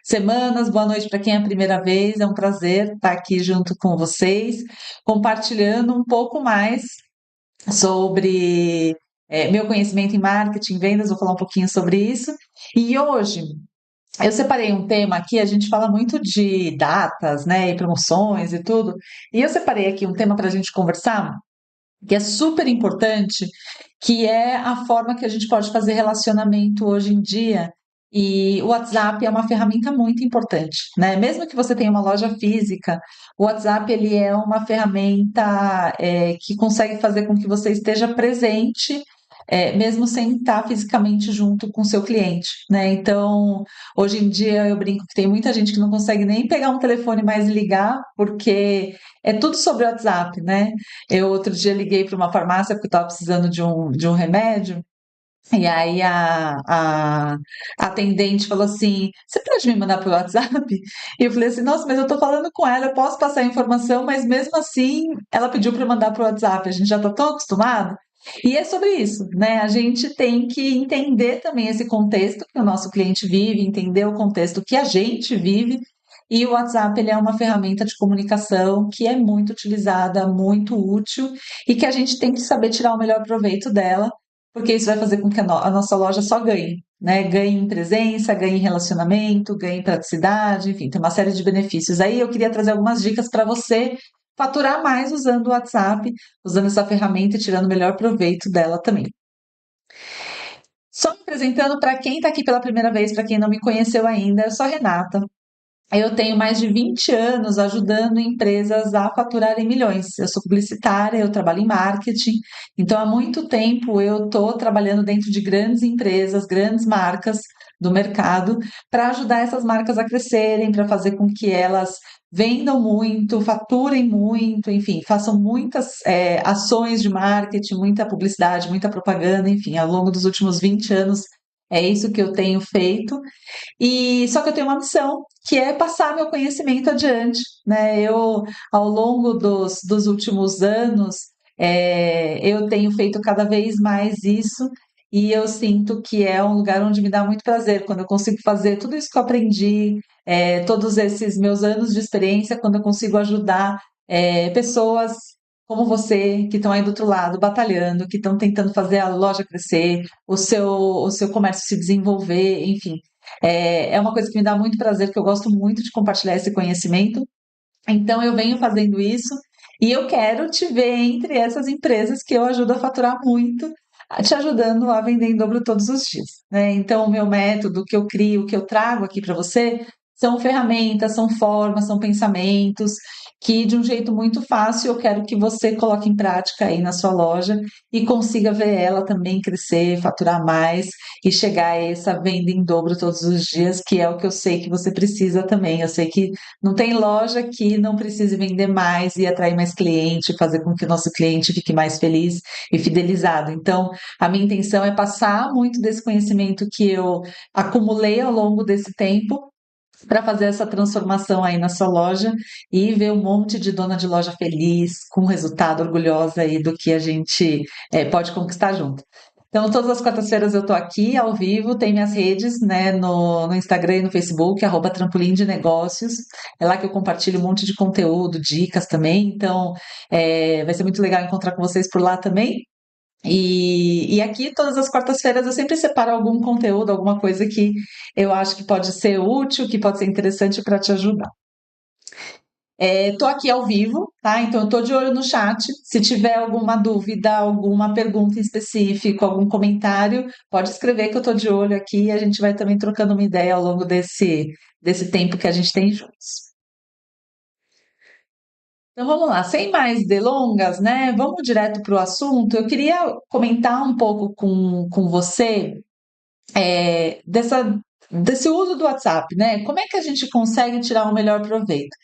semanas. Boa noite para quem é a primeira vez. É um prazer estar aqui junto com vocês, compartilhando um pouco mais sobre meu conhecimento em marketing, vendas. Vou falar um pouquinho sobre isso. E hoje eu separei um tema aqui. A gente fala muito de datas, né, e promoções e tudo. E eu separei aqui um tema para a gente conversar, que é super importante, que é a forma que a gente pode fazer relacionamento hoje em dia. E o WhatsApp é uma ferramenta muito importante, né? Mesmo que você tenha uma loja física, o WhatsApp ele é uma ferramenta que consegue fazer com que você esteja presente, mesmo sem estar fisicamente junto com o seu cliente, né? Então, hoje em dia eu brinco que tem muita gente que não consegue nem pegar um telefone mais e ligar, porque é tudo sobre o WhatsApp, né? Eu outro dia liguei para uma farmácia porque eu estava precisando de um remédio, e aí a atendente falou assim: Você pode me mandar pelo WhatsApp? E eu falei assim: Nossa, mas eu estou falando com ela, eu posso passar a informação, mas mesmo assim ela pediu para mandar para o WhatsApp, a gente já está tão acostumado. E é sobre isso, né? A gente tem que entender também esse contexto que o nosso cliente vive, entender o contexto que a gente vive. E o WhatsApp ele é uma ferramenta de comunicação que é muito utilizada, muito útil e que a gente tem que saber tirar o melhor proveito dela, porque isso vai fazer com que a nossa loja só ganhe, né? Ganhe em presença, ganhe em relacionamento, ganhe em praticidade, enfim, tem uma série de benefícios. Aí eu queria trazer algumas dicas para você faturar mais usando o WhatsApp, usando essa ferramenta e tirando o melhor proveito dela também. Só me apresentando para quem está aqui pela primeira vez, para quem não me conheceu ainda, eu sou a Renata. Eu tenho mais de 20 anos ajudando empresas a faturarem milhões. Eu sou publicitária, eu trabalho em marketing, então há muito tempo eu estou trabalhando dentro de grandes empresas, grandes marcas do mercado, para ajudar essas marcas a crescerem, para fazer com que elas vendam muito, faturem muito, enfim, façam muitas ações de marketing, muita publicidade, muita propaganda, enfim, ao longo dos últimos 20 anos é isso que eu tenho feito. E só que eu tenho uma missão, que é passar meu conhecimento adiante, né? Eu, ao longo dos últimos anos, eu tenho feito cada vez mais isso, e eu sinto que é um lugar onde me dá muito prazer, quando eu consigo fazer tudo isso que eu aprendi, todos esses meus anos de experiência, quando eu consigo ajudar pessoas como você, que estão aí do outro lado, batalhando, que estão tentando fazer a loja crescer, o seu comércio se desenvolver, enfim. É uma coisa que me dá muito prazer, que eu gosto muito de compartilhar esse conhecimento. Então, eu venho fazendo isso e eu quero te ver entre essas empresas que eu ajudo a faturar muito, te ajudando a vender em dobro todos os dias, né? Então, o meu método, o que eu crio, o que eu trago aqui para você, são ferramentas, são formas, são pensamentos que, de um jeito muito fácil, eu quero que você coloque em prática aí na sua loja e consiga ver ela também crescer, faturar mais e chegar a essa venda em dobro todos os dias, que é o que eu sei que você precisa também. Eu sei que não tem loja que não precise vender mais e atrair mais cliente, fazer com que o nosso cliente fique mais feliz e fidelizado. Então, a minha intenção é passar muito desse conhecimento que eu acumulei ao longo desse tempo para fazer essa transformação aí na sua loja e ver um monte de dona de loja feliz, com resultado, orgulhosa aí do que a gente pode conquistar junto. Então, todas as quartas-feiras eu estou aqui ao vivo, tem minhas redes, né, no Instagram e no Facebook, @trampolim de negócios. É lá que eu compartilho um monte de conteúdo, dicas também. Então, vai ser muito legal encontrar com vocês por lá também. E aqui, todas as quartas-feiras, eu sempre separo algum conteúdo, alguma coisa que eu acho que pode ser útil, que pode ser interessante para te ajudar. Estou aqui ao vivo, tá? Então, eu estou de olho no chat. Se tiver alguma dúvida, alguma pergunta em específico, algum comentário, pode escrever que eu estou de olho aqui e a gente vai também trocando uma ideia ao longo desse tempo que a gente tem juntos. Então vamos lá, sem mais delongas, né? Vamos direto para o assunto. Eu queria comentar um pouco com você desse uso do WhatsApp, né? Como é que a gente consegue tirar o melhor proveito?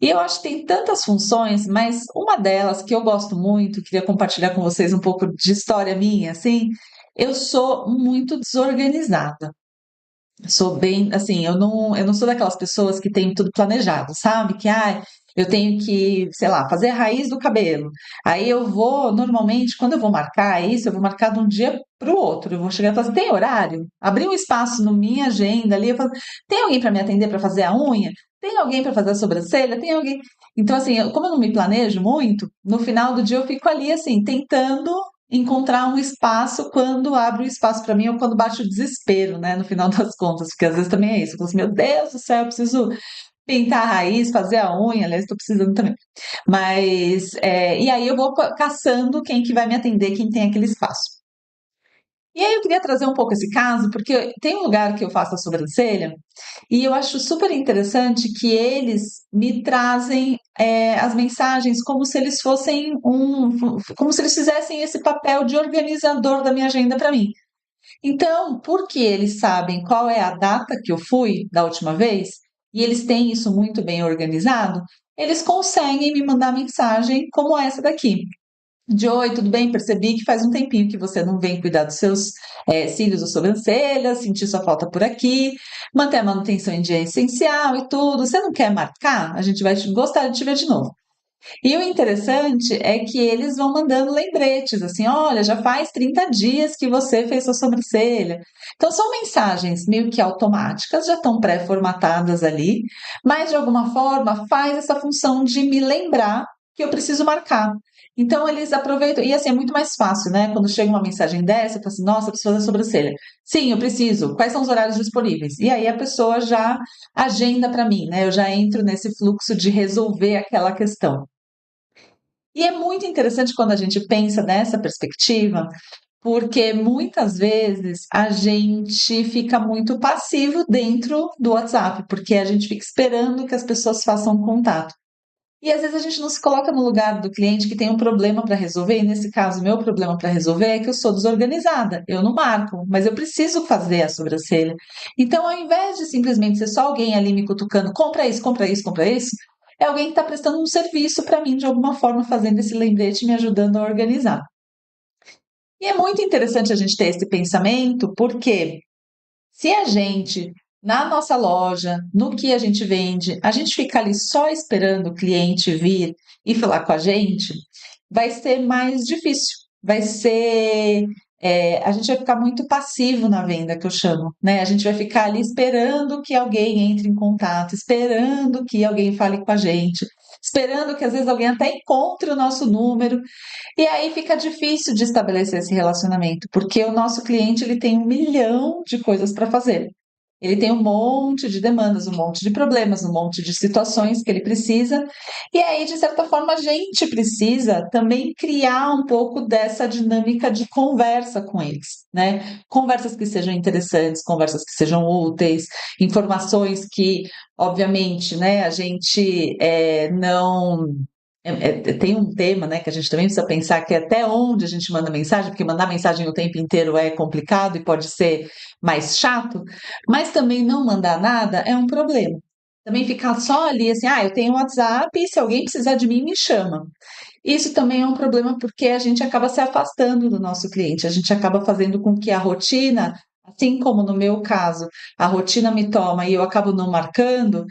E eu acho que tem tantas funções, mas uma delas que eu gosto muito, queria compartilhar com vocês um pouco de história minha, assim, eu sou muito desorganizada. Sou bem, assim, eu não sou daquelas pessoas que tem tudo planejado, sabe? Que, eu tenho que, sei lá, fazer a raiz do cabelo. Aí eu vou, normalmente, quando eu vou marcar isso, eu vou marcar de um dia para o outro. Eu vou chegar e falar assim, tem horário? Abrir um espaço na minha agenda ali, eu falo, tem alguém para me atender para fazer a unha? Tem alguém para fazer a sobrancelha? Tem alguém? Então, assim, como eu não me planejo muito, no final do dia eu fico ali, assim, tentando encontrar um espaço quando abre o espaço para mim ou quando bate o desespero, né, no final das contas, porque às vezes também é isso. Eu falo assim, meu Deus do céu, eu preciso pintar a raiz, fazer a unha, aliás, estou precisando também. Mas, e aí eu vou caçando quem que vai me atender, quem tem aquele espaço. E aí eu queria trazer um pouco esse caso, porque tem um lugar que eu faço a sobrancelha, e eu acho super interessante que eles me trazem as mensagens como se eles fossem como se eles fizessem esse papel de organizador da minha agenda para mim. Então, porque eles sabem qual é a data que eu fui da última vez, e eles têm isso muito bem organizado, eles conseguem me mandar mensagem como essa daqui. De oi, tudo bem? Percebi que faz um tempinho que você não vem cuidar dos seus cílios ou sobrancelhas, senti sua falta por aqui, manter a manutenção em dia é essencial e tudo. Você não quer marcar? A gente vai gostar de te ver de novo. E o interessante é que eles vão mandando lembretes, assim, olha, já faz 30 dias que você fez sua sobrancelha. Então, são mensagens meio que automáticas, já estão pré-formatadas ali, mas de alguma forma faz essa função de me lembrar que eu preciso marcar. Então, eles aproveitam, e assim, é muito mais fácil, né? Quando chega uma mensagem dessa, eu falo assim, nossa, eu preciso fazer sobrancelha. Sim, eu preciso. Quais são os horários disponíveis? E aí a pessoa já agenda para mim, né? Eu já entro nesse fluxo de resolver aquela questão. E é muito interessante quando a gente pensa nessa perspectiva, porque muitas vezes a gente fica muito passivo dentro do WhatsApp, porque a gente fica esperando que as pessoas façam contato. E às vezes a gente não se coloca no lugar do cliente que tem um problema para resolver, e nesse caso, meu problema para resolver é que eu sou desorganizada, eu não marco, mas eu preciso fazer a sobrancelha. Então, ao invés de simplesmente ser só alguém ali me cutucando, compra isso, compra isso, compra isso, é alguém que está prestando um serviço para mim de alguma forma, fazendo esse lembrete, me ajudando a organizar. E é muito interessante a gente ter esse pensamento, porque se a gente, na nossa loja, no que a gente vende, a gente fica ali só esperando o cliente vir e falar com a gente, vai ser mais difícil. Vai ser. A gente vai ficar muito passivo na venda, que eu chamo, né? A gente vai ficar ali esperando que alguém entre em contato, esperando que alguém fale com a gente, esperando que às vezes alguém até encontre o nosso número. E aí fica difícil de estabelecer esse relacionamento, porque o nosso cliente ele tem 1 milhão de coisas para fazer. Ele tem um monte de demandas, um monte de problemas, um monte de situações que ele precisa. E aí, de certa forma, a gente precisa também criar um pouco dessa dinâmica de conversa com eles, né? Conversas que sejam interessantes, conversas que sejam úteis, informações que, obviamente, né, a gente não tem um tema, né, que a gente também precisa pensar que é até onde a gente manda mensagem, porque mandar mensagem o tempo inteiro é complicado e pode ser mais chato, mas também não mandar nada é um problema. Também ficar só ali assim, eu tenho um WhatsApp e se alguém precisar de mim, me chama. Isso também é um problema porque a gente acaba se afastando do nosso cliente, a gente acaba fazendo com que a rotina, assim como no meu caso, a rotina me toma e eu acabo não marcando,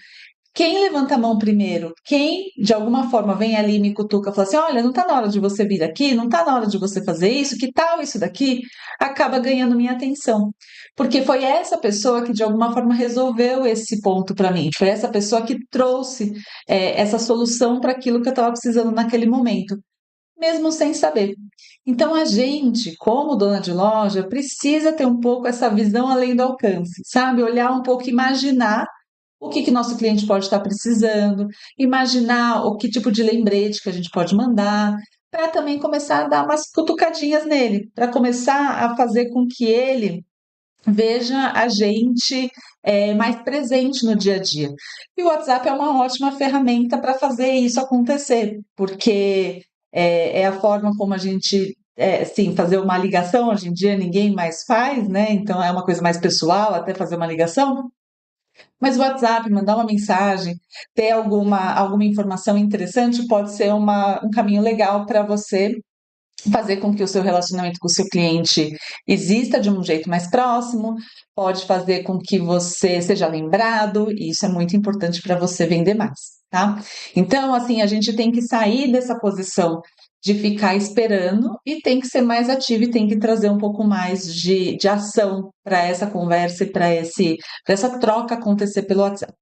quem levanta a mão primeiro, quem de alguma forma vem ali e me cutuca, fala assim: olha, não está na hora de você vir aqui, não está na hora de você fazer isso, que tal isso daqui? Acaba ganhando minha atenção. Porque foi essa pessoa que de alguma forma resolveu esse ponto para mim, foi essa pessoa que trouxe essa solução para aquilo que eu estava precisando naquele momento, mesmo sem saber. Então a gente, como dona de loja, precisa ter um pouco essa visão além do alcance, sabe? Olhar um pouco, imaginar o que que nosso cliente pode estar precisando, imaginar o que tipo de lembrete que a gente pode mandar, para também começar a dar umas cutucadinhas nele, para começar a fazer com que ele veja a gente mais presente no dia a dia. E o WhatsApp é uma ótima ferramenta para fazer isso acontecer, porque é a forma como a gente sim, fazer uma ligação hoje em dia ninguém mais faz, né? Então é uma coisa mais pessoal até fazer uma ligação. Mas o WhatsApp, mandar uma mensagem, ter alguma informação interessante, pode ser um caminho legal para você fazer com que o seu relacionamento com o seu cliente exista de um jeito mais próximo, pode fazer com que você seja lembrado, e isso é muito importante para você vender mais. tá? Então, assim, a gente tem que sair dessa posição de ficar esperando e tem que ser mais ativo e tem que trazer um pouco mais de ação para essa conversa e para essa troca acontecer pelo WhatsApp.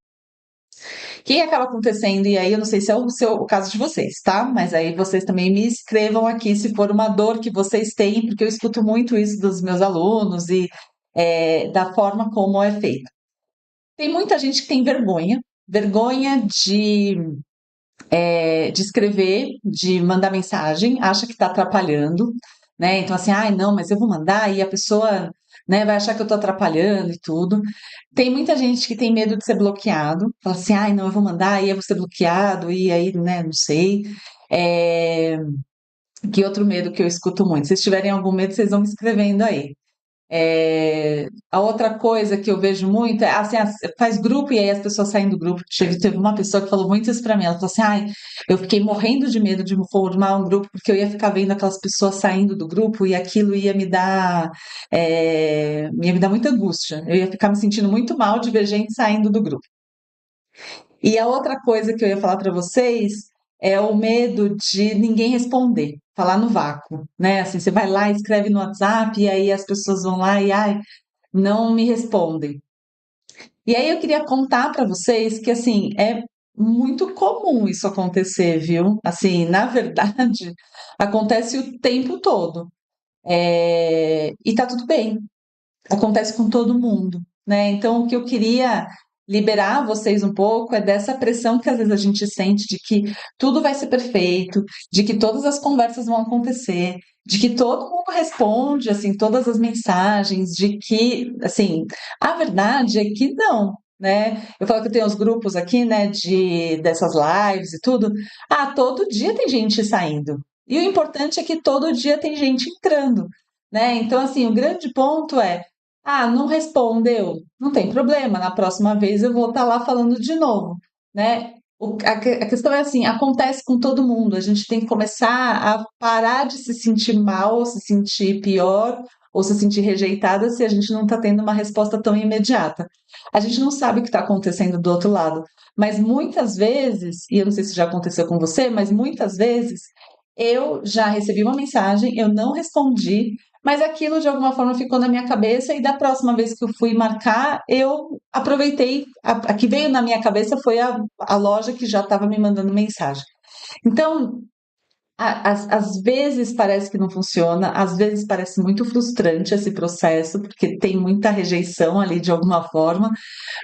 O que acaba acontecendo, e aí eu não sei se é o caso de vocês, tá? Mas aí vocês também me escrevam aqui se for uma dor que vocês têm, porque eu escuto muito isso dos meus alunos e da forma como é feito. Tem muita gente que tem vergonha, vergonha de escrever, de mandar mensagem, acha que está atrapalhando, né? Então, assim, ai, não, mas eu vou mandar e a pessoa, né, vai achar que eu estou atrapalhando e tudo. Tem muita gente que tem medo de ser bloqueado, fala assim, ai, não, eu vou mandar e eu vou ser bloqueado, e aí, né, não sei. É, que outro medo que eu escuto muito? Se vocês tiverem algum medo, vocês vão me escrevendo aí. A outra coisa que eu vejo muito é assim, faz grupo e aí as pessoas saem do grupo. Teve uma pessoa que falou muito isso pra mim. Ela falou assim: ai, eu fiquei morrendo de medo de formar um grupo porque eu ia ficar vendo aquelas pessoas saindo do grupo e aquilo ia me dar muita angústia. Eu ia ficar me sentindo muito mal de ver gente saindo do grupo. E a outra coisa que eu ia falar para vocês é o medo de ninguém responder, falar no vácuo, né? Assim, você vai lá, escreve no WhatsApp e aí as pessoas vão lá e ai, não me respondem. E aí eu queria contar para vocês que assim é muito comum isso acontecer, viu? Assim, na verdade, acontece o tempo todo. E tá tudo bem, acontece com todo mundo, né? Então, o que eu queria liberar vocês um pouco é dessa pressão que às vezes a gente sente de que tudo vai ser perfeito, de que todas as conversas vão acontecer, de que todo mundo responde, assim, todas as mensagens, de que, assim, a verdade é que não. Né? Eu falo que eu tenho os grupos aqui, né, dessas lives e tudo. Ah, todo dia tem gente saindo. E o importante é que todo dia tem gente entrando, né? Então, assim, o grande ponto é não respondeu, não tem problema, na próxima vez eu vou estar lá falando de novo, né? A questão é assim, acontece com todo mundo, a gente tem que começar a parar de se sentir mal, se sentir pior, ou se sentir rejeitada se a gente não está tendo uma resposta tão imediata. A gente não sabe o que está acontecendo do outro lado, mas muitas vezes, e eu não sei se já aconteceu com você, mas muitas vezes eu já recebi uma mensagem, eu não respondi, mas aquilo de alguma forma ficou na minha cabeça e da próxima vez que eu fui marcar, eu aproveitei, a que veio na minha cabeça foi a loja que já estava me mandando mensagem. Então, às vezes parece que não funciona, às vezes parece muito frustrante esse processo, porque tem muita rejeição ali de alguma forma,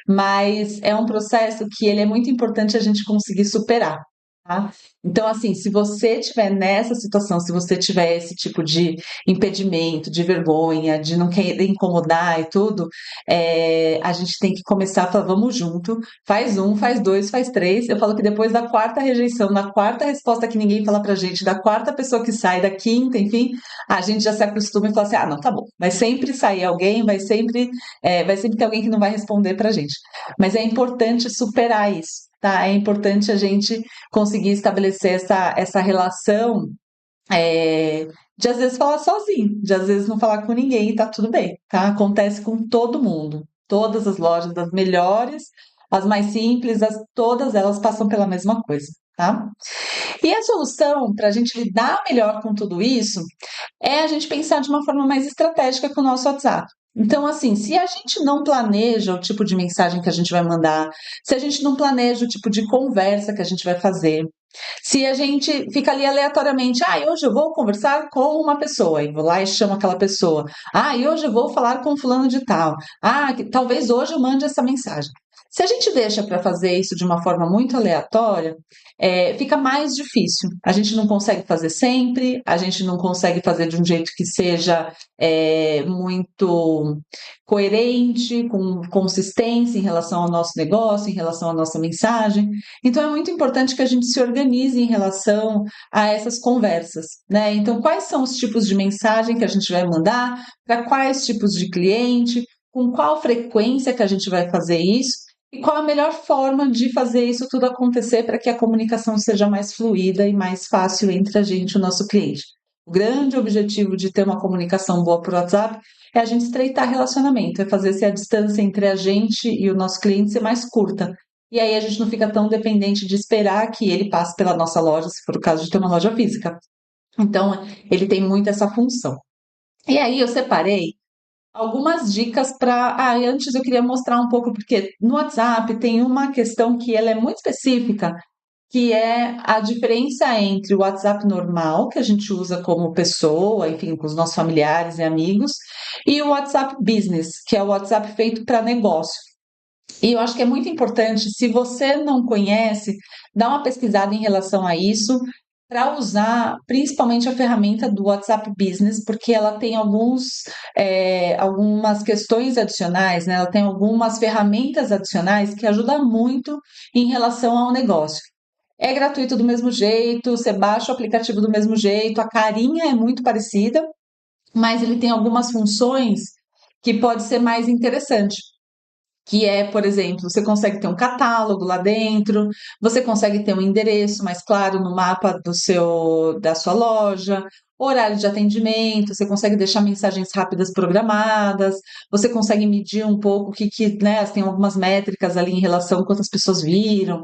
mas é um processo que ele é muito importante a gente conseguir superar. Tá? Então, assim, se você estiver nessa situação, se você tiver esse tipo de impedimento, de vergonha, de não querer incomodar e tudo, a gente tem que começar a falar, vamos junto, faz um, faz dois, faz três. Eu falo que depois da quarta rejeição, da quarta resposta que ninguém fala pra gente, da quarta pessoa que sai, da quinta, enfim, a gente já se acostuma e fala assim, não, tá bom, vai sempre sair alguém, vai sempre ter alguém que não vai responder pra gente. Mas é importante superar isso, tá? É importante a gente conseguir estabelecer essa relação de às vezes falar sozinho, de às vezes não falar com ninguém e tá tudo bem, tá? Acontece com todo mundo. Todas as lojas, das melhores, as mais simples, todas elas passam pela mesma coisa, tá? E a solução para a gente lidar melhor com tudo isso é a gente pensar de uma forma mais estratégica com o nosso WhatsApp. Então, assim, se a gente não planeja o tipo de mensagem que a gente vai mandar, se a gente não planeja o tipo de conversa que a gente vai fazer, se a gente fica ali aleatoriamente, hoje eu vou conversar com uma pessoa, e vou lá e chamo aquela pessoa, e hoje eu vou falar com fulano de tal, talvez hoje eu mande essa mensagem. Se a gente deixa para fazer isso de uma forma muito aleatória, fica mais difícil. A gente não consegue fazer sempre, a gente não consegue fazer de um jeito que seja muito coerente, com consistência em relação ao nosso negócio, em relação à nossa mensagem. Então, é muito importante que a gente se organize em relação a essas conversas, né? Então, quais são os tipos de mensagem que a gente vai mandar, para quais tipos de cliente, com qual frequência que a gente vai fazer isso e qual a melhor forma de fazer isso tudo acontecer para que a comunicação seja mais fluida e mais fácil entre a gente e o nosso cliente. O grande objetivo de ter uma comunicação boa por WhatsApp é a gente estreitar relacionamento, é fazer a distância entre a gente e o nosso cliente ser mais curta, e aí a gente não fica tão dependente de esperar que ele passe pela nossa loja, se for o caso de ter uma loja física. Então, ele tem muito essa função. E aí eu separei algumas dicas para. Ah, e antes eu queria mostrar um pouco, porque no WhatsApp tem uma questão que ela é muito específica, que é a diferença entre o WhatsApp normal, que a gente usa como pessoa, enfim, com os nossos familiares e amigos, e o WhatsApp Business, que é o WhatsApp feito para negócio. E eu acho que é muito importante, se você não conhece, dar uma pesquisada em relação a isso, para usar principalmente a ferramenta do WhatsApp Business, porque ela tem algumas questões adicionais, né? Ela tem algumas ferramentas adicionais que ajudam muito em relação ao negócio. É gratuito do mesmo jeito, você baixa o aplicativo do mesmo jeito, a carinha é muito parecida, mas ele tem algumas funções que pode ser mais interessante, que é, por exemplo, você consegue ter um catálogo lá dentro, você consegue ter um endereço mais claro no mapa da sua loja, horário de atendimento, você consegue deixar mensagens rápidas programadas, você consegue medir um pouco né, tem algumas métricas ali em relação a quantas pessoas viram.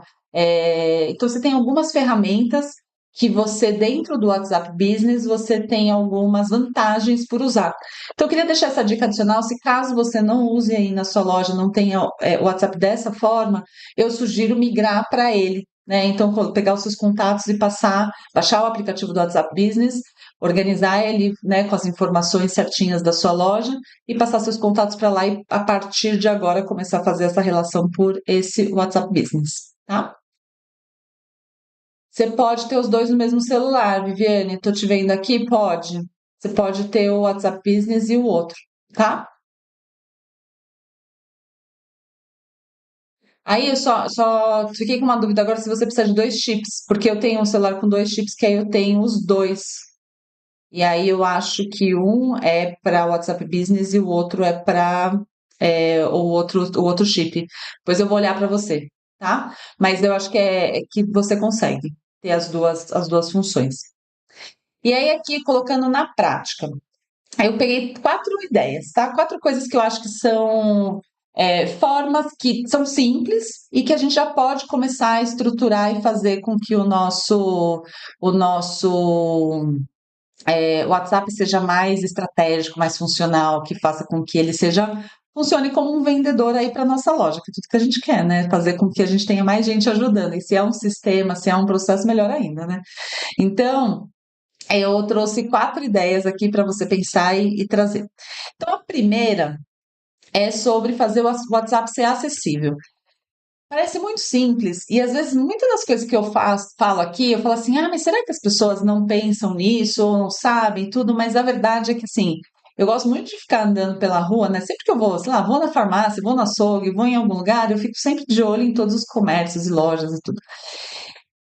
Então você tem algumas ferramentas que você, dentro do WhatsApp Business, você tem algumas vantagens por usar. Então, eu queria deixar essa dica adicional. Se caso você não use aí na sua loja, não tenha o WhatsApp dessa forma, eu sugiro migrar para ele, né? Então, pegar os seus contatos e baixar o aplicativo do WhatsApp Business, organizar ele, né, com as informações certinhas da sua loja e passar seus contatos para lá e, a partir de agora, começar a fazer essa relação por esse WhatsApp Business, tá? Você pode ter os dois no mesmo celular, Viviane. Estou te vendo aqui? Pode. Você pode ter o WhatsApp Business e o outro, tá? Aí eu só fiquei com uma dúvida agora se você precisa de dois chips, porque eu tenho um celular com dois chips, que aí eu tenho os dois. E aí eu acho que um é para WhatsApp Business e o outro é para o outro chip. Depois eu vou olhar para você, tá? Mas eu acho é que você consegue ter as duas funções. E aí, aqui, colocando na prática, aí eu peguei 4 ideias, tá? 4 coisas que eu acho que são formas que são simples e que a gente já pode começar a estruturar e fazer com que o nosso WhatsApp seja mais estratégico, mais funcional, que faça com que ele funcione como um vendedor aí para nossa loja, que é tudo que a gente quer, né? Fazer com que a gente tenha mais gente ajudando. E se é um sistema, se é um processo, melhor ainda, né? Então, eu trouxe 4 ideias aqui para você pensar e trazer. Então, a primeira é sobre fazer o WhatsApp ser acessível. Parece muito simples, e às vezes muitas das coisas que eu falo aqui, eu falo assim, ah, mas será que as pessoas não pensam nisso, ou não sabem tudo? Mas a verdade é que, assim, eu gosto muito de ficar andando pela rua, né? Sempre que eu vou, sei lá, vou na farmácia, vou no açougue, vou em algum lugar, eu fico sempre de olho em todos os comércios e lojas e tudo.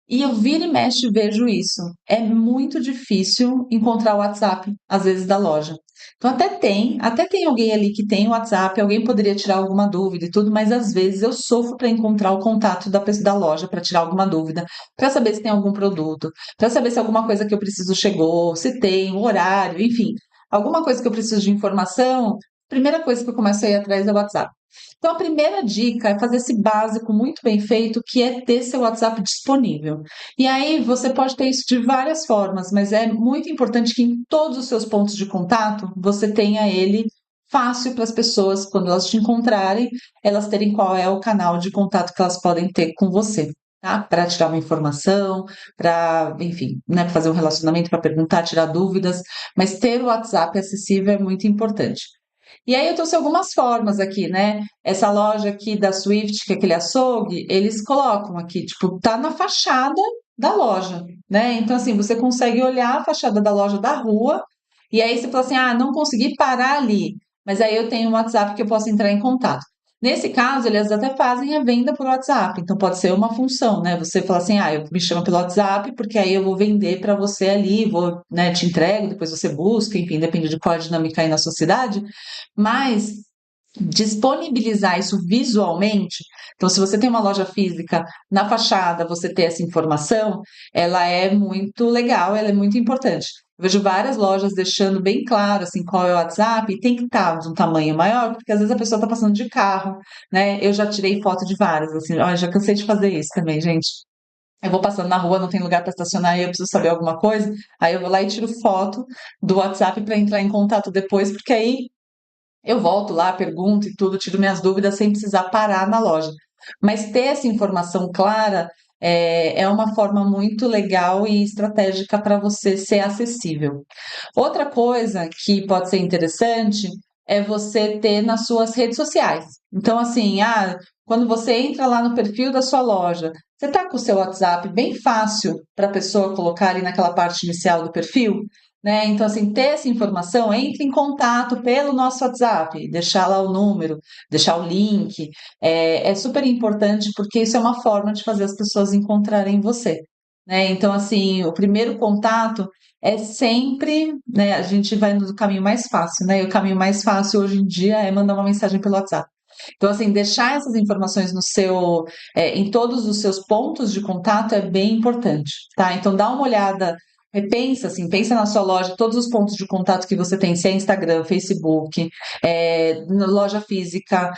E eu viro e mexo e vejo isso. É muito difícil encontrar o WhatsApp, às vezes, da loja. Então, até tem alguém ali que tem o WhatsApp, alguém poderia tirar alguma dúvida e tudo, mas às vezes eu sofro para encontrar o contato da loja para tirar alguma dúvida, para saber se tem algum produto, para saber se alguma coisa que eu preciso chegou, se tem, o horário, enfim, alguma coisa que eu preciso de informação. Primeira coisa que eu começo a ir atrás é o WhatsApp. Então, a primeira dica é fazer esse básico muito bem feito, que é ter seu WhatsApp disponível. E aí você pode ter isso de várias formas, mas é muito importante que em todos os seus pontos de contato você tenha ele fácil para as pessoas, quando elas te encontrarem, elas terem qual é o canal de contato que elas podem ter com você. Tá? Para tirar uma informação, para, enfim, né, fazer um relacionamento, para perguntar, tirar dúvidas, mas ter o WhatsApp acessível é muito importante. E aí eu trouxe algumas formas aqui, né? Essa loja aqui da Swift, que é aquele açougue, eles colocam aqui, tipo, tá na fachada da loja, né? Então, assim, você consegue olhar a fachada da loja da rua, e aí você fala assim, ah, não consegui parar ali, mas aí eu tenho um WhatsApp que eu posso entrar em contato. Nesse caso, eles até fazem a venda por WhatsApp, então pode ser uma função, né? Você fala assim, ah, eu me chamo pelo WhatsApp, porque aí eu vou vender para você ali, vou, né, te entrego, depois você busca, enfim, depende de qual a dinâmica aí na sua cidade, mas disponibilizar isso visualmente. Então, se você tem uma loja física, na fachada você ter essa informação, ela é muito legal, ela é muito importante. vejo várias lojas deixando bem claro assim qual é o WhatsApp e tem que estar de um tamanho maior, porque às vezes a pessoa está passando de carro, né? Eu já tirei foto de várias, assim, ó, já cansei de fazer isso também, gente. Eu vou passando na rua, não tem lugar para estacionar e eu preciso saber alguma coisa, aí eu vou lá e tiro foto do WhatsApp para entrar em contato depois, porque aí eu volto lá, pergunto e tudo, tiro minhas dúvidas sem precisar parar na loja. Mas ter essa informação clara é uma forma muito legal e estratégica para você ser acessível. Outra coisa que pode ser interessante é você ter nas suas redes sociais. Então, assim, quando você entra lá no perfil da sua loja, você está com o seu WhatsApp bem fácil para a pessoa colocar ali naquela parte inicial do perfil, né? Então, assim, ter essa informação, entre em contato pelo nosso WhatsApp, deixar lá o número, deixar o link, é super importante porque isso é uma forma de fazer as pessoas encontrarem você, né? Então, assim, o primeiro contato é sempre, né? A gente vai no caminho mais fácil, né? E o caminho mais fácil hoje em dia é mandar uma mensagem pelo WhatsApp. Então, assim, deixar essas informações em todos os seus pontos de contato é bem importante, tá? Então, dá uma olhada, repensa, assim, pensa na sua loja, todos os pontos de contato que você tem, se é Instagram, Facebook, na loja física,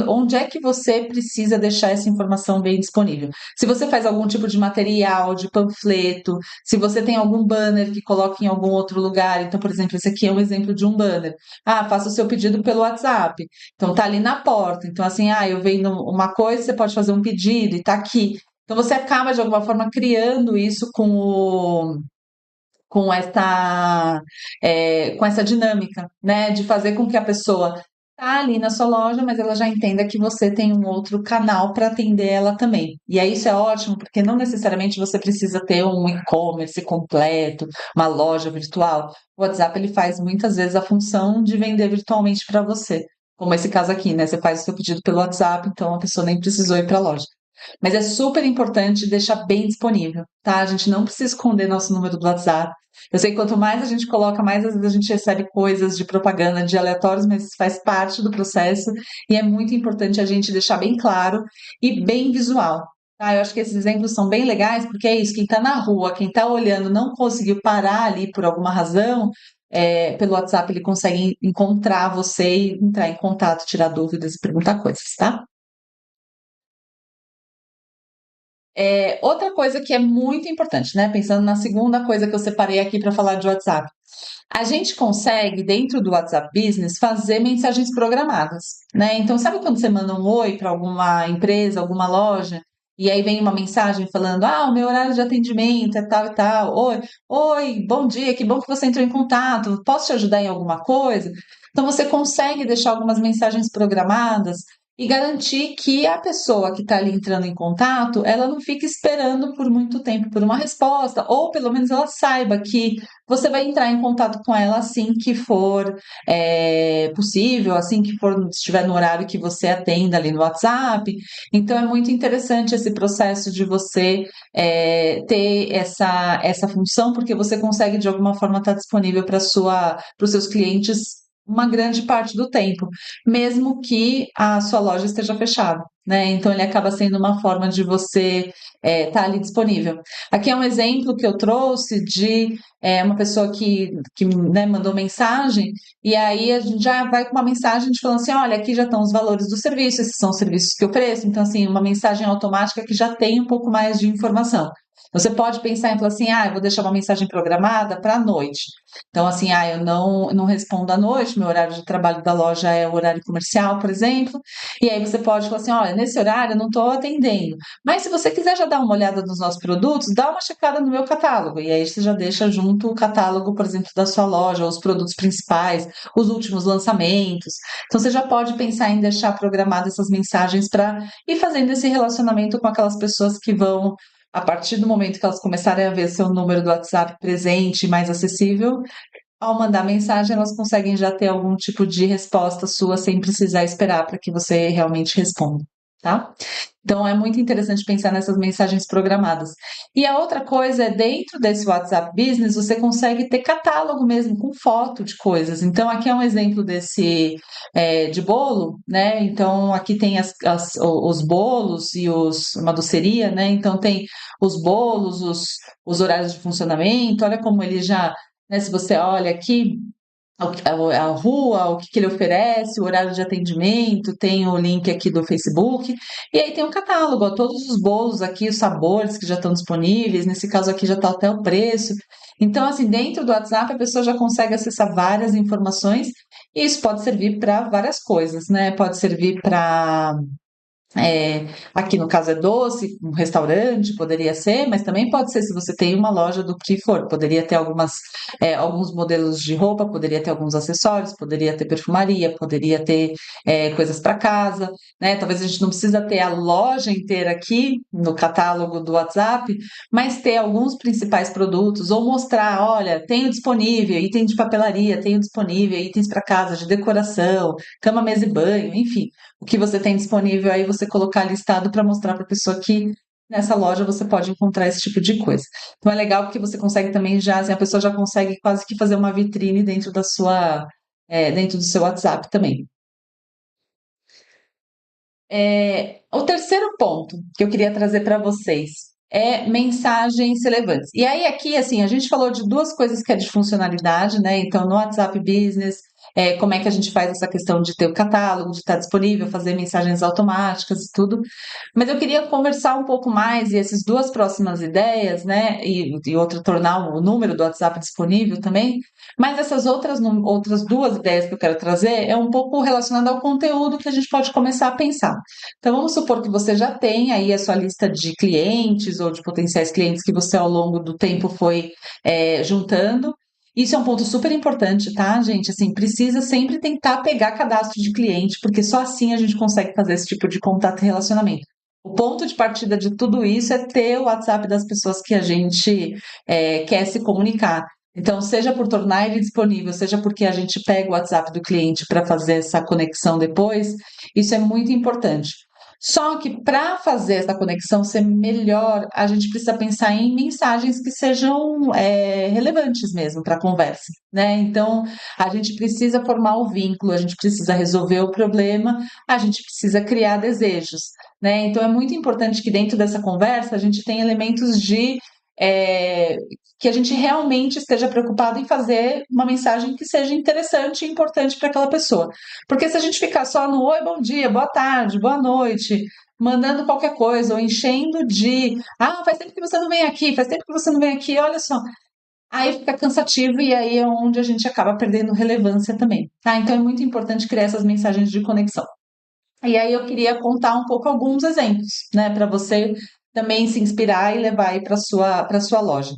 onde é que você precisa deixar essa informação bem disponível? Se você faz algum tipo de material, de panfleto, se você tem algum banner que coloca em algum outro lugar, então, por exemplo, esse aqui é um exemplo de um banner. Faça o seu pedido pelo WhatsApp. Então tá ali na porta. Então, assim, eu vendo uma coisa, você pode fazer um pedido e tá aqui. Então você acaba, de alguma forma, criando isso com com essa dinâmica, né? De fazer com que a pessoa tá ali na sua loja, mas ela já entenda que você tem um outro canal para atender ela também. E aí isso é ótimo, porque não necessariamente você precisa ter um e-commerce completo, uma loja virtual. O WhatsApp ele faz muitas vezes a função de vender virtualmente para você. Como esse caso aqui, né? Você faz o seu pedido pelo WhatsApp, então a pessoa nem precisou ir para a loja. Mas é super importante deixar bem disponível, tá? A gente não precisa esconder nosso número do WhatsApp. Eu sei que quanto mais a gente coloca, mais às vezes a gente recebe coisas de propaganda, de aleatórios, mas isso faz parte do processo e é muito importante a gente deixar bem claro e bem visual. Tá? Eu acho que esses exemplos são bem legais, porque é isso, quem está na rua, quem está olhando, não conseguiu parar ali por alguma razão, pelo WhatsApp ele consegue encontrar você e entrar em contato, tirar dúvidas e perguntar coisas, tá? Outra coisa que é muito importante, né? Pensando na segunda coisa que eu separei aqui para falar de WhatsApp. A gente consegue, dentro do WhatsApp Business, fazer mensagens programadas, né? Então, sabe quando você manda um oi para alguma empresa, alguma loja, e aí vem uma mensagem falando: o meu horário de atendimento é tal e tal. Oi, oi, bom dia, que bom que você entrou em contato. Posso te ajudar em alguma coisa? Então, você consegue deixar algumas mensagens programadas e garantir que a pessoa que está ali entrando em contato, ela não fique esperando por muito tempo por uma resposta, ou pelo menos ela saiba que você vai entrar em contato com ela assim que for possível, assim que for, estiver no horário que você atenda ali no WhatsApp. Então, é muito interessante esse processo de você ter essa função, porque você consegue, de alguma forma, estar disponível para os seus clientes uma grande parte do tempo, mesmo que a sua loja esteja fechada, né? Então, ele acaba sendo uma forma de você estar ali disponível. Aqui é um exemplo que eu trouxe de uma pessoa que né, mandou mensagem, e aí a gente já vai com uma mensagem de falando assim: olha, aqui já estão os valores do serviço, esses são os serviços que eu presto. Então, assim, uma mensagem automática que já tem um pouco mais de informação. Você pode pensar em falar assim: eu vou deixar uma mensagem programada para a noite. Então, assim, eu não respondo à noite, meu horário de trabalho da loja é o horário comercial, por exemplo. E aí você pode falar assim: olha, nesse horário eu não estou atendendo. Mas se você quiser já dar uma olhada nos nossos produtos, dá uma checada no meu catálogo. E aí você já deixa junto o catálogo, por exemplo, da sua loja, os produtos principais, os últimos lançamentos. Então você já pode pensar em deixar programadas essas mensagens para ir fazendo esse relacionamento com aquelas pessoas que vão, a partir do momento que elas começarem a ver seu número do WhatsApp presente, mais acessível, ao mandar mensagem, elas conseguem já ter algum tipo de resposta sua sem precisar esperar para que você realmente responda, tá? Então, é muito interessante pensar nessas mensagens programadas. E a outra coisa é, dentro desse WhatsApp Business, você consegue ter catálogo mesmo, com foto de coisas. Então, aqui é um exemplo desse de bolo, né? Então, aqui tem os bolos e uma doceria, né? Então, tem os bolos, os horários de funcionamento. Olha como ele já, né? Se você olha aqui, a rua, o que que ele oferece, o horário de atendimento, tem o link aqui do Facebook, e aí tem um catálogo, ó, todos os bolos aqui, os sabores que já estão disponíveis, nesse caso aqui já está até o preço. Então, assim, dentro do WhatsApp a pessoa já consegue acessar várias informações, e isso pode servir para várias coisas, né? Pode servir para aqui no caso é doce, um restaurante poderia ser, mas também pode ser se você tem uma loja do que for. Poderia ter alguns modelos de roupa, poderia ter alguns acessórios, poderia ter perfumaria, poderia ter coisas para casa, né? Talvez a gente não precisa ter a loja inteira aqui no catálogo do WhatsApp, mas ter alguns principais produtos ou mostrar, olha, tenho disponível item de papelaria, tenho disponível itens para casa, de decoração, cama, mesa e banho, enfim, o que você tem disponível aí, você colocar listado para mostrar para a pessoa que nessa loja você pode encontrar esse tipo de coisa. Então é legal porque você consegue também já, assim, a pessoa já consegue quase que fazer uma vitrine dentro do seu WhatsApp também. O terceiro ponto que eu queria trazer para vocês é mensagens relevantes. E aí, aqui, assim, a gente falou de duas coisas que é de funcionalidade, né? Então, no WhatsApp Business, como é que a gente faz essa questão de ter o catálogo, de estar disponível, fazer mensagens automáticas e tudo. Mas eu queria conversar um pouco mais, e essas duas próximas ideias, né? E outra, tornar o número do WhatsApp disponível também. Mas essas outras duas ideias que eu quero trazer é um pouco relacionada ao conteúdo que a gente pode começar a pensar. Então, vamos supor que você já tem aí a sua lista de clientes ou de potenciais clientes que você ao longo do tempo foi juntando. Isso é um ponto super importante, tá, gente? Assim, precisa sempre tentar pegar cadastro de cliente, porque só assim a gente consegue fazer esse tipo de contato e relacionamento. O ponto de partida de tudo isso é ter o WhatsApp das pessoas que a gente quer se comunicar. Então, seja por tornar ele disponível, seja porque a gente pega o WhatsApp do cliente para fazer essa conexão depois, isso é muito importante. Só que para fazer essa conexão ser melhor, a gente precisa pensar em mensagens que sejam relevantes mesmo para a conversa, né? Então, a gente precisa formar o vínculo, a gente precisa resolver o problema, a gente precisa criar desejos, né? Então, é muito importante que dentro dessa conversa a gente tenha elementos é, que a gente realmente esteja preocupado em fazer uma mensagem que seja interessante e importante para aquela pessoa. Porque se a gente ficar só no oi, bom dia, boa tarde, boa noite, mandando qualquer coisa, ou enchendo faz tempo que você não vem aqui, faz tempo que você não vem aqui, olha só. Aí fica cansativo e aí é onde a gente acaba perdendo relevância também, tá? Então é muito importante criar essas mensagens de conexão. E aí eu queria contar um pouco alguns exemplos, né, para você também se inspirar e levar aí para sua loja.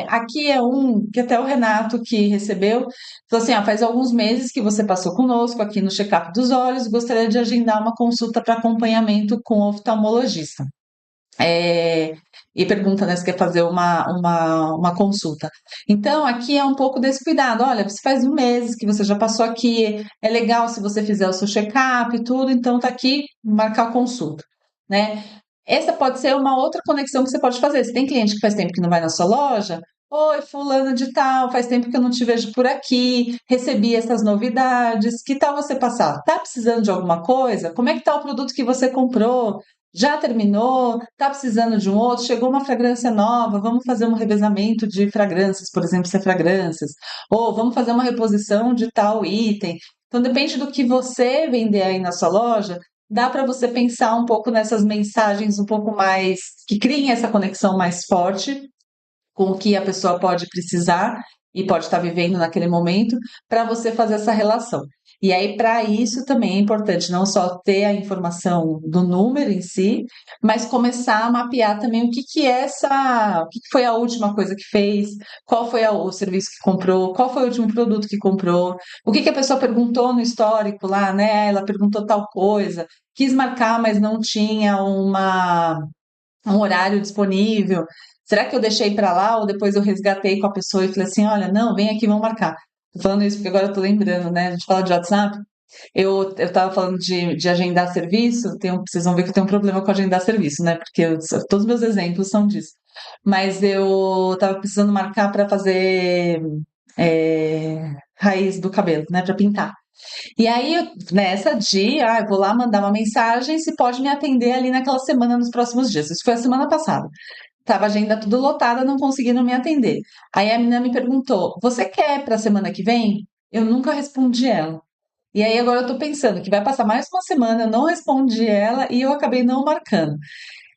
Aqui é um que até o Renato que recebeu, falou assim: faz alguns meses que você passou conosco aqui no check-up dos olhos, gostaria de agendar uma consulta para acompanhamento com o oftalmologista. É, e pergunta, né, se quer fazer uma consulta. Então, aqui é um pouco desse cuidado. Olha, você faz meses que você já passou aqui, é legal se você fizer o seu check-up e tudo, então tá aqui, marcar a consulta, né? Essa pode ser uma outra conexão que você pode fazer. Se tem cliente que faz tempo que não vai na sua loja, oi, fulano de tal, faz tempo que eu não te vejo por aqui, recebi essas novidades, que tal você passar? Tá precisando de alguma coisa? Como é que tá o produto que você comprou? Já terminou? Tá precisando de um outro? Chegou uma fragrância nova? Vamos fazer um revezamento de fragrâncias, por exemplo, se é fragrâncias. Ou vamos fazer uma reposição de tal item. Então, depende do que você vender aí na sua loja, dá para você pensar um pouco nessas mensagens um pouco mais que criem essa conexão mais forte com o que a pessoa pode precisar e pode estar vivendo naquele momento, para você fazer essa relação. E aí, para isso também é importante não só ter a informação do número em si, mas começar a mapear também o que foi a última coisa que fez, qual foi o serviço que comprou, qual foi o último produto que comprou, o que a pessoa perguntou no histórico lá, né? Ela perguntou tal coisa, quis marcar, mas não tinha um horário disponível. Será que eu deixei para lá ou depois eu resgatei com a pessoa e falei assim, olha, não, vem aqui, vamos marcar. Tô falando isso porque agora eu tô lembrando, né? A gente fala de WhatsApp. Eu tava falando de agendar serviço, vocês vão ver que eu tenho um problema com agendar serviço, né? Porque todos os meus exemplos são disso. Mas eu tava precisando marcar para fazer raiz do cabelo, né? Para pintar. E aí, nessa dia, eu vou lá mandar uma mensagem se pode me atender ali naquela semana, nos próximos dias. Isso foi a semana passada. Tava a agenda tudo lotada, não conseguindo me atender. Aí a menina me perguntou: Você quer para a semana que vem? Eu nunca respondi ela. E aí agora eu tô pensando que vai passar mais uma semana, eu não respondi ela e eu acabei não marcando.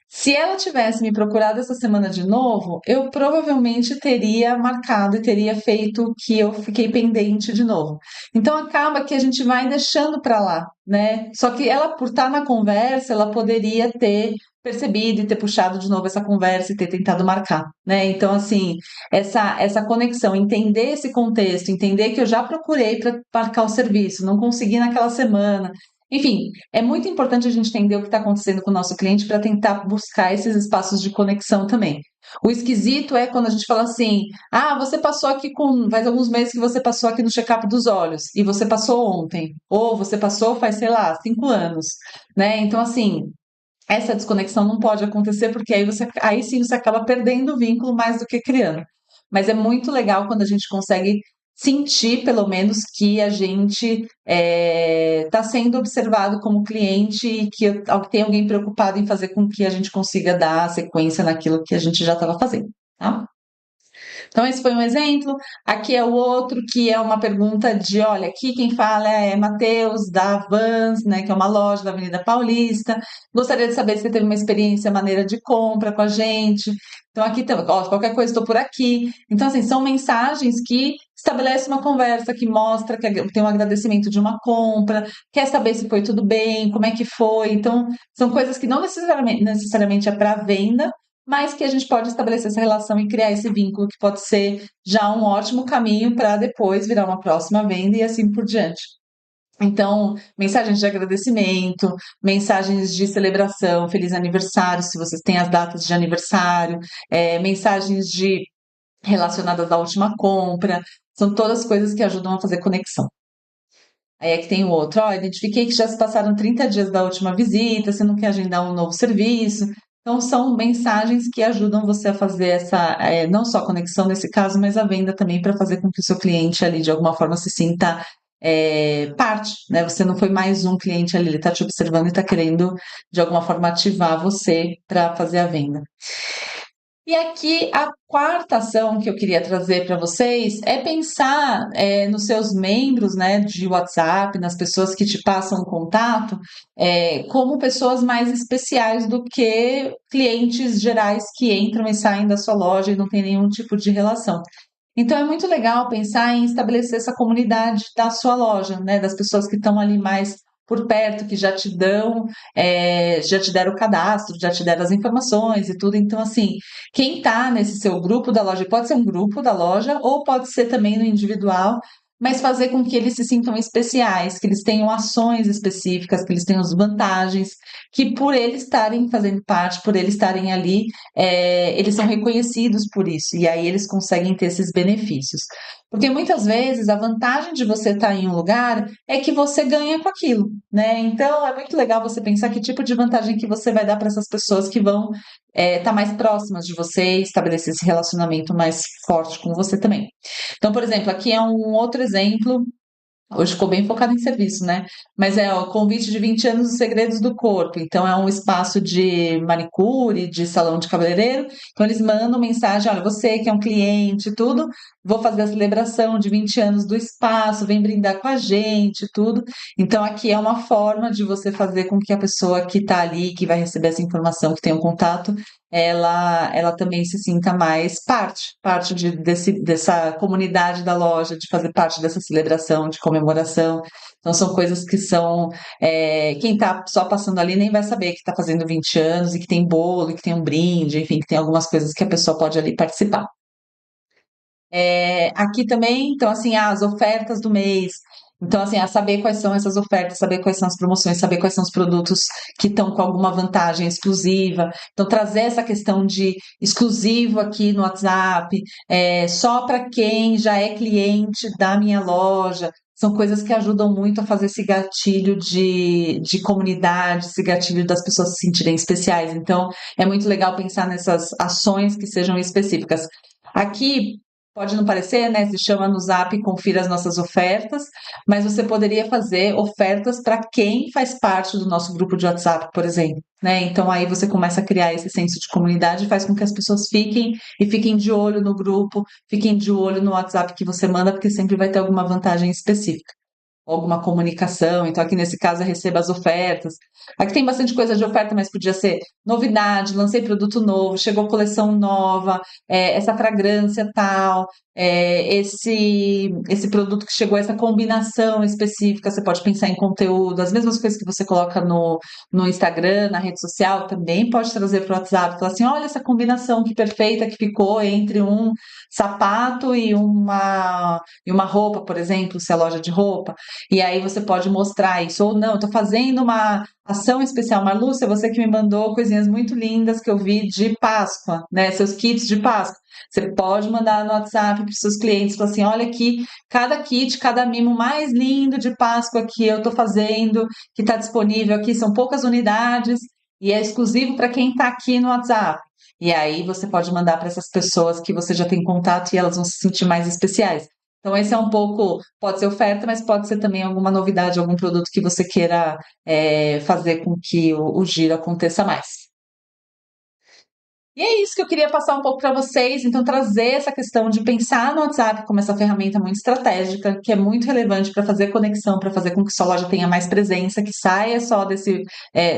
Se ela tivesse me procurado essa semana de novo, eu provavelmente teria marcado e teria feito o que eu fiquei pendente de novo. Então acaba que a gente vai deixando para lá, né? Só que ela, por estar na conversa, ela poderia ter percebido e ter puxado de novo essa conversa e ter tentado marcar, né? Então, assim, essa conexão, entender esse contexto, entender que eu já procurei para marcar o serviço, não consegui naquela semana. Enfim, é muito importante a gente entender o que está acontecendo com o nosso cliente para tentar buscar esses espaços de conexão também. O esquisito é quando a gente fala assim: você passou aqui faz alguns meses que você passou aqui no check-up dos olhos e você passou ontem, ou você passou faz, sei lá, 5 anos, né? Então, assim, essa desconexão não pode acontecer porque aí sim você acaba perdendo o vínculo mais do que criando. Mas é muito legal quando a gente consegue sentir, pelo menos, que a gente está sendo observado como cliente e que tem alguém preocupado em fazer com que a gente consiga dar sequência naquilo que a gente já estava fazendo, tá? Então, esse foi um exemplo. Aqui é o outro, que é uma pergunta de: olha, aqui quem fala é Matheus, da Vans, né, que é uma loja da Avenida Paulista. Gostaria de saber se você teve uma experiência maneira de compra com a gente. Então, aqui também, ó, qualquer coisa, estou por aqui. Então, assim, são mensagens que estabelecem uma conversa, que mostra que tem um agradecimento de uma compra, quer saber se foi tudo bem, como é que foi. Então, são coisas que não necessariamente é para venda, mas que a gente pode estabelecer essa relação e criar esse vínculo que pode ser já um ótimo caminho para depois virar uma próxima venda e assim por diante. Então, mensagens de agradecimento, mensagens de celebração, feliz aniversário, se vocês têm as datas de aniversário, mensagens relacionadas à última compra, são todas coisas que ajudam a fazer conexão. Aí é que tem o outro: identifiquei que já se passaram 30 dias da última visita, você não quer agendar um novo serviço. Então, são mensagens que ajudam você a fazer não só a conexão nesse caso, mas a venda também, para fazer com que o seu cliente ali, de alguma forma, se sinta parte, né? Você não foi mais um cliente ali, ele está te observando e está querendo, de alguma forma, ativar você para fazer a venda. E aqui a quarta ação que eu queria trazer para vocês é pensar nos seus membros, né, de WhatsApp, nas pessoas que te passam contato, como pessoas mais especiais do que clientes gerais que entram e saem da sua loja e não tem nenhum tipo de relação. Então é muito legal pensar em estabelecer essa comunidade da sua loja, né, das pessoas que estão ali mais por perto, que já te dão, já te deram o cadastro, já te deram as informações e tudo. Então, assim, quem está nesse seu grupo da loja, pode ser um grupo da loja ou pode ser também no individual, mas fazer com que eles se sintam especiais, que eles tenham ações específicas, que eles tenham as vantagens, que por eles estarem fazendo parte, por eles estarem ali, eles são reconhecidos por isso, e aí eles conseguem ter esses benefícios. Porque muitas vezes a vantagem de você estar em um lugar é que você ganha com aquilo, né? Então é muito legal você pensar que tipo de vantagem que você vai dar para essas pessoas que vão estar mais próximas de você e estabelecer esse relacionamento mais forte com você também. Então, por exemplo, aqui é um outro exemplo. Hoje ficou bem focado em serviço, né? Mas o convite de 20 anos dos segredos do corpo. Então, é um espaço de manicure, de salão de cabeleireiro. Então, eles mandam mensagem: olha, você que é um cliente, tudo, vou fazer a celebração de 20 anos do espaço, vem brindar com a gente, tudo. Então, aqui é uma forma de você fazer com que a pessoa que está ali, que vai receber essa informação, que tem um contato, ela também se sinta mais parte dessa comunidade da loja, de fazer parte dessa celebração, de comemoração. Então, são coisas que são. Quem está só passando ali nem vai saber que está fazendo 20 anos e que tem bolo, e que tem um brinde, enfim, que tem algumas coisas que a pessoa pode ali participar. Aqui também, então, assim, as ofertas do mês. Então, assim, saber quais são essas ofertas, saber quais são as promoções, saber quais são os produtos que estão com alguma vantagem exclusiva. Então, trazer essa questão de exclusivo aqui no WhatsApp, só para quem já é cliente da minha loja. são coisas que ajudam muito a fazer esse gatilho de comunidade, esse gatilho das pessoas se sentirem especiais. Então, é muito legal pensar nessas ações que sejam específicas. Aqui, pode não parecer, né? Se chama no Zap, confira as nossas ofertas, mas você poderia fazer ofertas para quem faz parte do nosso grupo de WhatsApp, por exemplo, né? Então, aí você começa a criar esse senso de comunidade e faz com que as pessoas fiquem de olho no grupo, fiquem de olho no WhatsApp que você manda, porque sempre vai ter alguma vantagem específica, alguma comunicação. Então, aqui nesse caso, eu recebo as ofertas. Aqui tem bastante coisa de oferta, mas podia ser novidade, lancei produto novo, chegou coleção nova, essa fragrância tal, esse produto que chegou, essa combinação específica. Você pode pensar em conteúdo, as mesmas coisas que você coloca no Instagram, na rede social, também pode trazer para o WhatsApp. Falar assim: olha essa combinação que perfeita que ficou entre um sapato e uma roupa, por exemplo, se é loja de roupa. E aí você pode mostrar isso. Ou não, eu tô fazendo uma ação especial. Marlúcia, você que me mandou coisinhas muito lindas que eu vi de Páscoa, né? Seus kits de Páscoa. Você pode mandar no WhatsApp para os seus clientes, falar assim: olha aqui, cada kit, cada mimo mais lindo de Páscoa que eu tô fazendo, que está disponível aqui, são poucas unidades e é exclusivo para quem está aqui no WhatsApp. E aí você pode mandar para essas pessoas que você já tem contato e elas vão se sentir mais especiais. Então, esse é um pouco, pode ser oferta, mas pode ser também alguma novidade, algum produto que você queira fazer com que o giro aconteça mais. E é isso que eu queria passar um pouco para vocês, então trazer essa questão de pensar no WhatsApp como essa ferramenta muito estratégica, que é muito relevante para fazer conexão, para fazer com que sua loja tenha mais presença, que saia só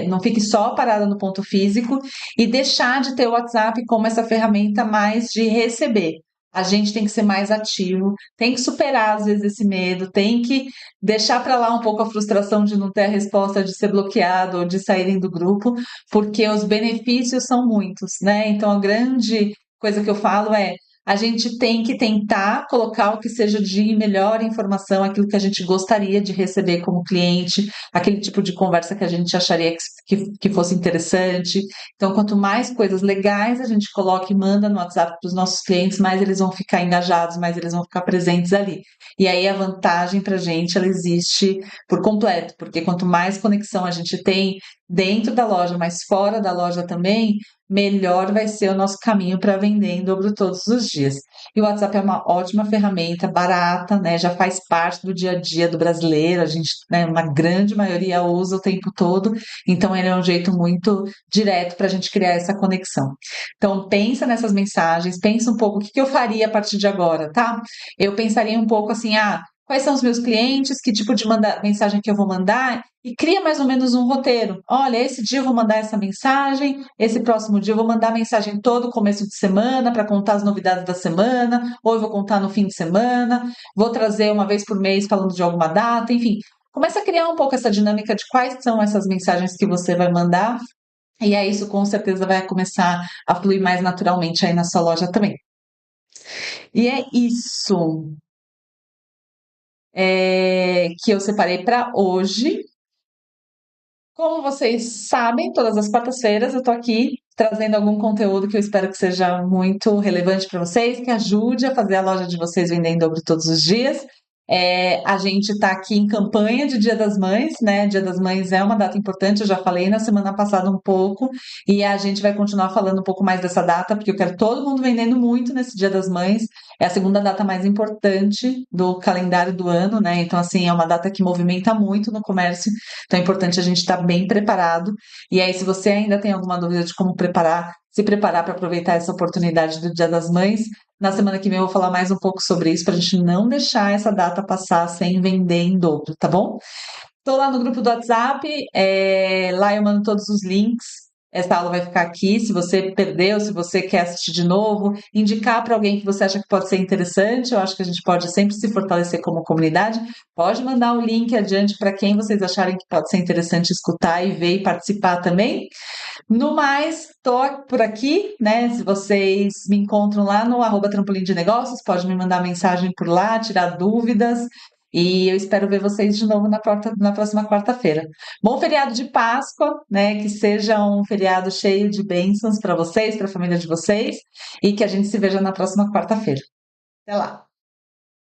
não fique só parada no ponto físico, e deixar de ter o WhatsApp como essa ferramenta mais de receber. A gente tem que ser mais ativo, tem que superar às vezes esse medo, tem que deixar para lá um pouco a frustração de não ter a resposta, de ser bloqueado ou de saírem do grupo, porque os benefícios são muitos, né? Então, a grande coisa que eu falo é: a gente tem que tentar colocar o que seja de melhor informação, aquilo que a gente gostaria de receber como cliente, aquele tipo de conversa que a gente acharia que fosse interessante. Então, quanto mais coisas legais a gente coloca e manda no WhatsApp para os nossos clientes, mais eles vão ficar engajados, mais eles vão ficar presentes ali. E aí a vantagem para a gente, ela existe por completo, porque quanto mais conexão a gente tem dentro da loja, mas fora da loja também, melhor vai ser o nosso caminho para vender em dobro todos os dias. E o WhatsApp é uma ótima ferramenta, barata, né? Já faz parte do dia a dia do brasileiro, a gente, né, uma grande maioria usa o tempo todo, então ele é um jeito muito direto para a gente criar essa conexão. Então pensa nessas mensagens, pensa um pouco o que eu faria a partir de agora, tá? Eu pensaria um pouco assim: quais são os meus clientes, que tipo de mensagem que eu vou mandar, e cria mais ou menos um roteiro. Olha, esse dia eu vou mandar essa mensagem, esse próximo dia eu vou mandar a mensagem todo começo de semana para contar as novidades da semana, ou eu vou contar no fim de semana, vou trazer uma vez por mês falando de alguma data, enfim. Começa a criar um pouco essa dinâmica de quais são essas mensagens que você vai mandar, e aí isso com certeza vai começar a fluir mais naturalmente aí na sua loja também. E é isso que eu separei para hoje. Como vocês sabem, todas as quartas-feiras eu tô aqui trazendo algum conteúdo que eu espero que seja muito relevante para vocês, que ajude a fazer a loja de vocês vender em dobro todos os dias. A gente está aqui em campanha de Dia das Mães, né? Dia das Mães é uma data importante, eu já falei na semana passada um pouco, e a gente vai continuar falando um pouco mais dessa data, porque eu quero todo mundo vendendo muito nesse Dia das Mães. É a segunda data mais importante do calendário do ano, né? Então, assim, é uma data que movimenta muito no comércio, então é importante a gente estar bem preparado. E aí, se você ainda tem alguma dúvida de como se preparar para aproveitar essa oportunidade do Dia das Mães, na semana que vem eu vou falar mais um pouco sobre isso, para a gente não deixar essa data passar sem vender em dobro, tá bom? Estou lá no grupo do WhatsApp, lá eu mando todos os links. Essa aula vai ficar aqui. Se você perdeu, se você quer assistir de novo, indicar para alguém que você acha que pode ser interessante. Eu acho que a gente pode sempre se fortalecer como comunidade. Pode mandar o link adiante para quem vocês acharem que pode ser interessante escutar e ver e participar também. No mais, tô por aqui, né? Se vocês me encontram lá no @trampolim de negócios, pode me mandar mensagem por lá, tirar dúvidas. E eu espero ver vocês de novo na próxima quarta-feira. Bom feriado de Páscoa, né? Que seja um feriado cheio de bênçãos para vocês, para a família de vocês, e que a gente se veja na próxima quarta-feira. Até lá!